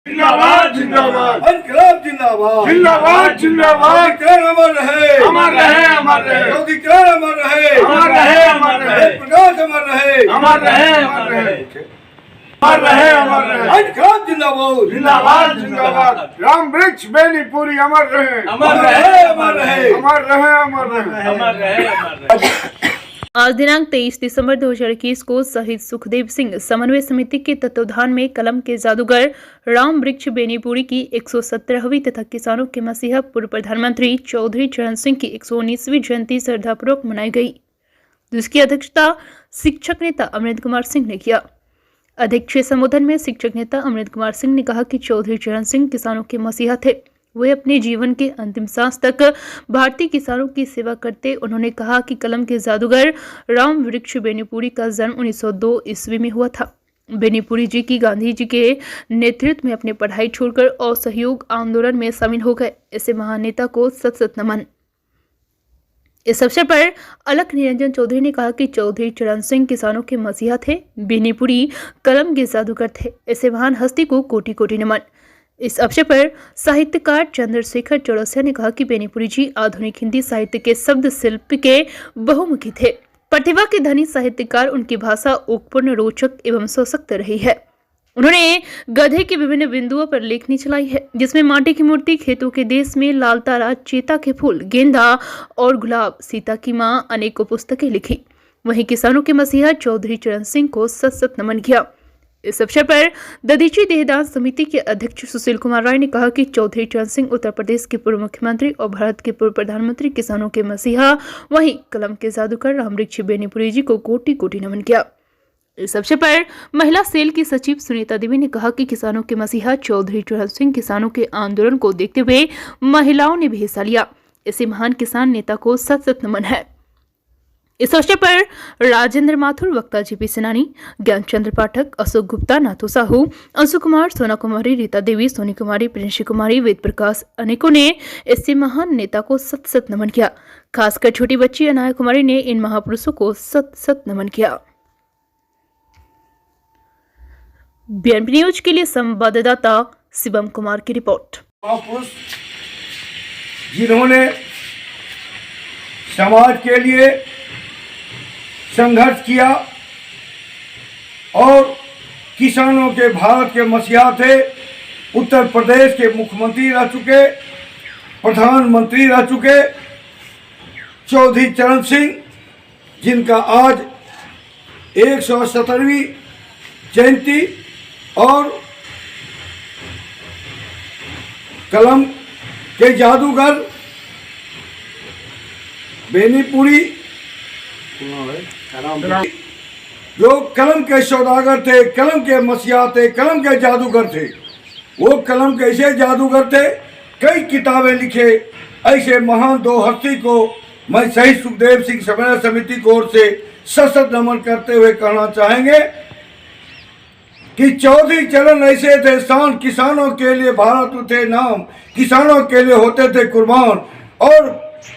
जिंदाबाद जिंदाबाद इनकलाब जिंदाबाद जिंदाबाद जिंदाबाद किरण अमर रहे अमर रहे अमर रहे योगी किरण अमर रहे अमर रहे अमर रहे प्रकाश अमर रहे अमर रहे अमर रहे अमर रहे अमर रहे इनकलाब जिंदाबाद जिंदाबाद जिंदाबाद राम वृक्ष बेनीपुरी अमर रहे अमर रहे अमर रहे अमर रहे अमर रहे अमर रहे अमर रहे। आज दिनांक 23 दिसंबर 2021 को शहीद सुखदेव सिंह समन्वय समिति के तत्वाधान में कलम के जादूगर राम वृक्ष बेनीपुरी की 117वीं तथा किसानों के मसीहा पूर्व प्रधानमंत्री चौधरी चरण सिंह की 119वीं जयंती श्रद्धापूर्वक मनाई गई, जिसकी अध्यक्षता शिक्षक नेता अमृत कुमार सिंह ने किया। अध्यक्षीय संबोधन में शिक्षक नेता अमृत कुमार सिंह ने कहा कि चौधरी चरण सिंह किसानों के मसीहा थे। वे अपने जीवन के अंतिम सांस तक भारतीय किसानों की सेवा करते। उन्होंने कहा कि कलम के जादूगर राम वृक्ष बेनीपुरी का जन्म 1902 ईस्वी में हुआ था। बेनीपुरी जी की गांधी जी के नेतृत्व में अपनी पढ़ाई छोड़कर असहयोग आंदोलन में शामिल हो गए। ऐसे महान नेता को सत सत नमन। इस अवसर पर अलख निरंजन चौधरी ने कहा कि चौधरी चरण सिंह किसानों के मसीहा थे, बेनीपुरी कलम के जादूगर थे। ऐसे महान हस्ती को कोटि कोटि नमन। इस अवसर पर साहित्यकार चंद्रशेखर चौरसिया ने कहा कि बेनीपुरी जी आधुनिक हिंदी साहित्य के शब्द शिल्प के बहुमुखी थे। प्रतिभा के धनी साहित्यकार, उनकी भाषा ओकपूर्ण, रोचक एवं सशक्त रही है। उन्होंने गधे के विभिन्न बिंदुओं पर लेखनी चलाई है, जिसमें माटी की मूर्ति, खेतों के देश में लाल तारा, चेता के फूल, गेंदा और गुलाब, सीता की मां, अनेकों पुस्तकें लिखी। वहीं किसानों के मसीहा चौधरी चरण सिंह को सत सत नमन किया। इस अवसर पर दधीची देहदान समिति के अध्यक्ष सुशील कुमार राय ने कहा कि चौधरी चरण सिंह उत्तर प्रदेश के पूर्व मुख्यमंत्री और भारत के पूर्व प्रधानमंत्री, किसानों के मसीहा, वहीं कलम के जादूगर राम वृक्ष बेनीपुरी जी को कोटि कोटि नमन किया। इस अवसर पर महिला सेल की सचिव सुनीता देवी ने कहा कि किसानों के मसीहा चौधरी चरण सिंह किसानों के आंदोलन को देखते हुए महिलाओं ने भी हिस्सा लिया। ऐसे महान किसान नेता को सत सत नमन है। इस अवसर पर राजेंद्र माथुर, वक्ता जीपी सेनानी, ज्ञानचंद्र पाठक, अशोक गुप्ता, नाथू साहू, अंशु कुमार, सोना कुमारी, रीता देवी, सोनी कुमारी, प्रिंशी कुमारी, वेद प्रकाश, अनेकों ने ऐसे महान नेता को सत सत नमन किया। खासकर छोटी बच्ची अनाया कुमारी ने इन महापुरुषों को सत सत नमन किया। बीएनपी न्यूज के लिए संवाददाता शिवम कुमार की रिपोर्ट। महापुरुष जिन्होंने समाज के लिए संघर्ष किया और किसानों के भारत के मसीहा थे, उत्तर प्रदेश के मुख्यमंत्री रह चुके, प्रधानमंत्री रह चुके चौधरी चरण सिंह, जिनका आज 117वीं जयंती और कलम के जादूगर बेनीपुरी जो कलम के सौदागर थे, कलम के मसीहा थे, कलम के जादूगर थे। वो कलम के ऐसे जादूगर थे, कई किताबें लिखे। ऐसे महान दो हस्ती को मैं शहीद सुखदेव सिंह समन्वय समिति की ओर से सशक्त नमन करते हुए कहना चाहेंगे कि चौधरी चरण ऐसे थे शान, किसानों के लिए भारत थे नाम, किसानों के लिए होते थे कुर्बान। और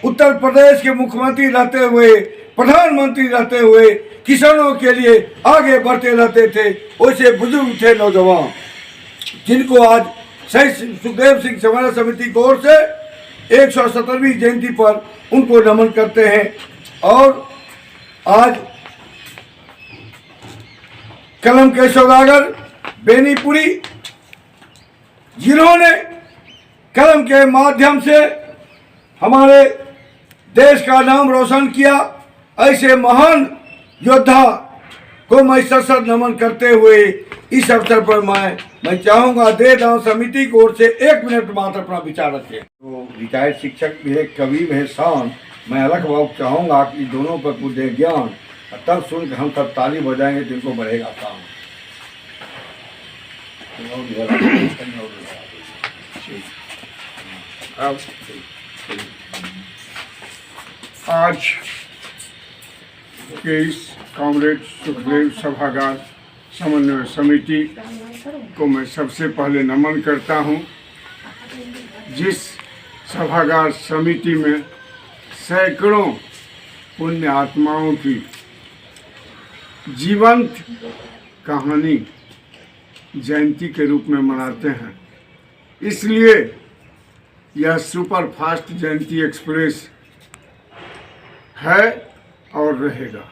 उत्तर प्रदेश के मुख्यमंत्री रहते हुए, प्रधानमंत्री रहते हुए किसानों के लिए आगे बढ़ते रहते थे। वैसे बुजुर्ग थे नौजवान, जिनको आज शहीद सुखदेव सिंह समन्वय समिति की ओर से 117वीं जयंती पर उनको नमन करते हैं। और आज कलम के सौदागर बेनीपुरी, जिन्होंने कलम के माध्यम से हमारे देश का नाम रोशन किया, ऐसे महान योद्धा को मैं सशक्त नमन करते हुए इस अवसर पर मैं चाहूँगा देहदान समिति की ओर से 1 मिनट मात्र अपना विचार रखें। तो रिटायर्ड शिक्षक भी है, कवि भी है, शान। मैं अलग बाबू चाहूँगा कि दोनों पर कुछ दे ज्ञान, तब सुन के हम सब ताली बजाएंगे तो इनको बढ़ेगा काम। आज के इस कॉमरेड सुखदेव सभागार समन्वय समिति को मैं सबसे पहले नमन करता हूं, जिस सभागार समिति में सैकड़ों पुण्य आत्माओं की जीवंत कहानी जयंती के रूप में मनाते हैं। इसलिए यह सुपर फास्ट जयंती एक्सप्रेस है और रहेगा।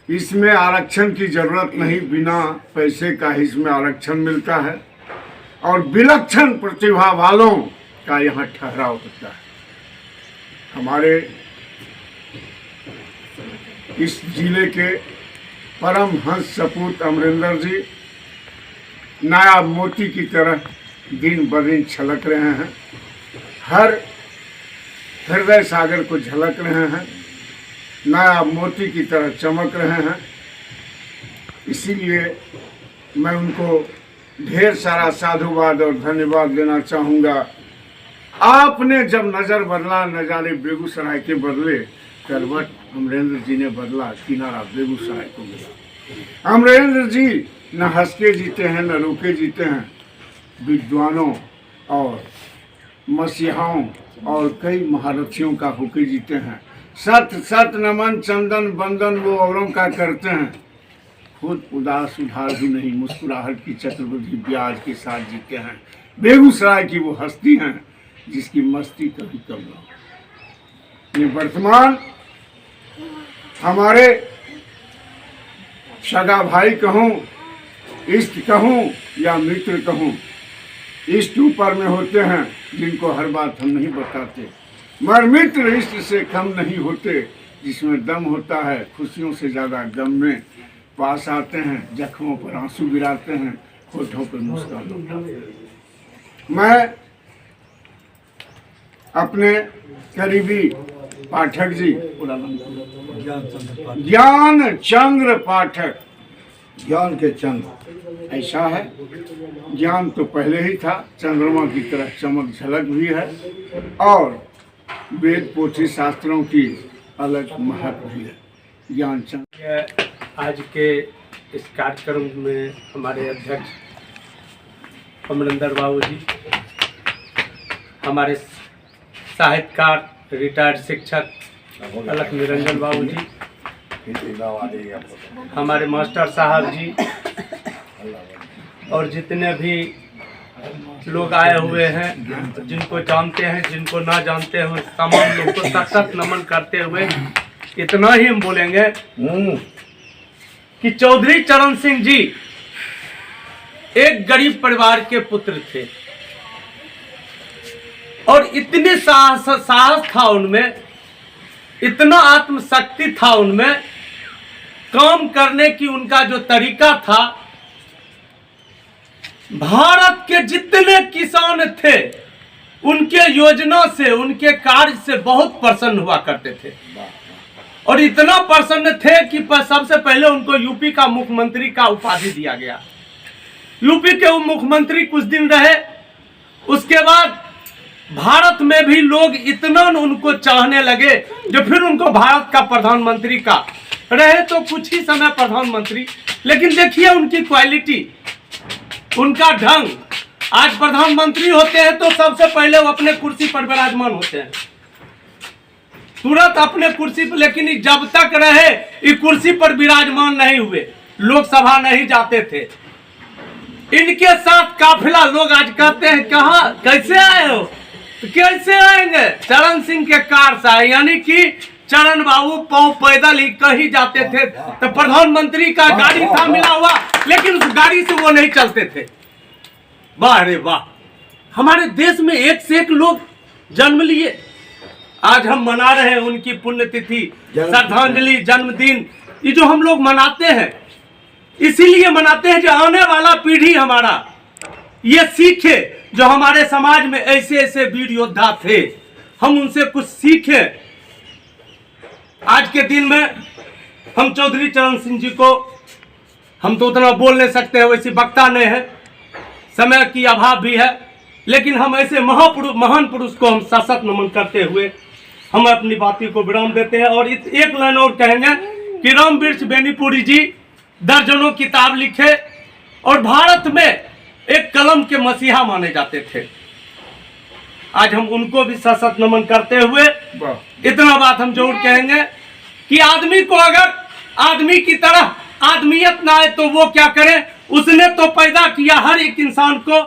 इसमें आरक्षण की जरूरत नहीं, बिना पैसे का इसमें आरक्षण मिलता है और विलक्षण प्रतिभा वालों का यहाँ ठहराव होता है। हमारे इस जिले के परम हंस सपूत अमरिंदर जी नायाब मोती की तरह दिन ब दिन छलक रहे हैं, हर हृदय सागर को झलक रहे हैं, नायाब मोती की तरह चमक रहे हैं। इसीलिए मैं उनको ढेर सारा साधुवाद और धन्यवाद देना चाहूँगा। आपने जब नज़र बदला, न जाने बेगूसराय के बदले करवट अमरेंद्र जी ने बदला, किनारा बेगूसराय को मिला। अमरेंद्र जी न हंस के जीते हैं न रोके जीते हैं, विद्वानों और मसीहाओं और कई महारथियों का होके जीते हैं। सत सत नमन चंदन बंदन वो औरों का करते हैं, खुद उदास उधार भी नहीं, मुस्कुराहट की चक्रवृद्धि ब्याज के साथ जीते हैं। बेगूसराय की वो हस्ती हैं जिसकी मस्ती कभी कम न हो। ये वर्तमान हमारे सगा भाई कहूँ, इष्ट कहूँ या मित्र कहूँ, इष्ट ऊपर में होते हैं जिनको हर बात हम नहीं बताते, मगर मित्र इष्ट से कम नहीं होते। जिसमें दम होता है खुशियों से ज़्यादा गम में पास आते हैं, जख्मों पर आंसू गिराते हैं, होठों पर मुस्कान उठाते हैं। मैं अपने करीबी पाठक जी ज्ञान चंद्र पाठक, ज्ञान के चंद्र ऐसा है, ज्ञान तो पहले ही था, चंद्रमा की तरह चमक झलक भी है और वेद पोथी शास्त्रों की अलग महक भी है। ज्ञान चंद्र आज के इस कार्यक्रम में हमारे अध्यक्ष अमरिंदर बाबू जी, हमारे साहित्यकार रिटायर्ड शिक्षक अलख निरंजन बाबू जी, हमारे मास्टर साहब जी और जितने भी लोग आए हुए हैं, जिनको जानते हैं जिनको ना जानते हैं, तमाम लोग को सशक्त नमन करते हुए इतना ही हम बोलेंगे कि चौधरी चरण सिंह जी एक गरीब परिवार के पुत्र थे और इतने साहस था उनमें, इतना आत्मशक्ति था उनमें, काम करने की उनका जो तरीका था, भारत के जितने किसान थे उनके योजना से, उनके कार्य से बहुत प्रसन्न हुआ करते थे और इतना प्रसन्न थे कि सबसे पहले उनको यूपी का मुख्यमंत्री का उपाधि दिया गया। यूपी के मुख्यमंत्री कुछ दिन रहे, उसके बाद भारत में भी लोग इतना उनको चाहने लगे जो फिर उनको भारत का प्रधानमंत्री का रहे तो कुछ ही समय प्रधानमंत्री, लेकिन देखिए उनकी क्वालिटी, उनका ढंग। आज प्रधानमंत्री होते हैं तो सबसे पहले वो अपने कुर्सी पर विराजमान होते हैं, तुरंत अपने कुर्सी पर, लेकिन जब तक रहे ये कुर्सी पर विराजमान नहीं हुए, लोकसभा नहीं जाते थे। इनके साथ काफिला, लोग आज कहते हैं कहाँ कैसे आए हो, तो कैसे आएंगे, चरण सिंह के कार से आए, यानी कि चरण बाबू पांव पैदल ही कहीं जाते थे तो प्रधानमंत्री का गाड़ी था मिला हुआ, लेकिन उस गाड़ी से वो नहीं चलते थे। वाह रे वाह, हमारे देश में एक से एक लोग जन्म लिए। आज हम मना रहे हैं उनकी पुण्यतिथि, श्रद्धांजलि, जन्मदिन, ये जो हम लोग मनाते हैं इसीलिए मनाते हैं जो आने वाला पीढ़ी हमारा ये सीखे, जो हमारे समाज में ऐसे ऐसे वीर योद्धा थे, हम उनसे कुछ सीखे। आज के दिन में हम चौधरी चरण सिंह जी को, हम तो उतना बोल नहीं सकते हैं, वैसी वक्ता नहीं है, समय की अभाव भी है, लेकिन हम ऐसे महान पुरुष को हम सशक्त नमन करते हुए हम अपनी बातों को विराम देते हैं। और एक लाइन और कहेंगे कि राम वृक्ष बेनीपुरी जी दर्जनों किताब लिखे और भारत में एक कलम के मसीहा माने जाते थे। आज हम उनको भी सशक्त नमन करते हुए इतना बात हम जरूर कहेंगे कि आदमी को अगर आदमी की तरह आदमियत ना आए तो वो क्या करे, उसने तो पैदा किया हर एक इंसान को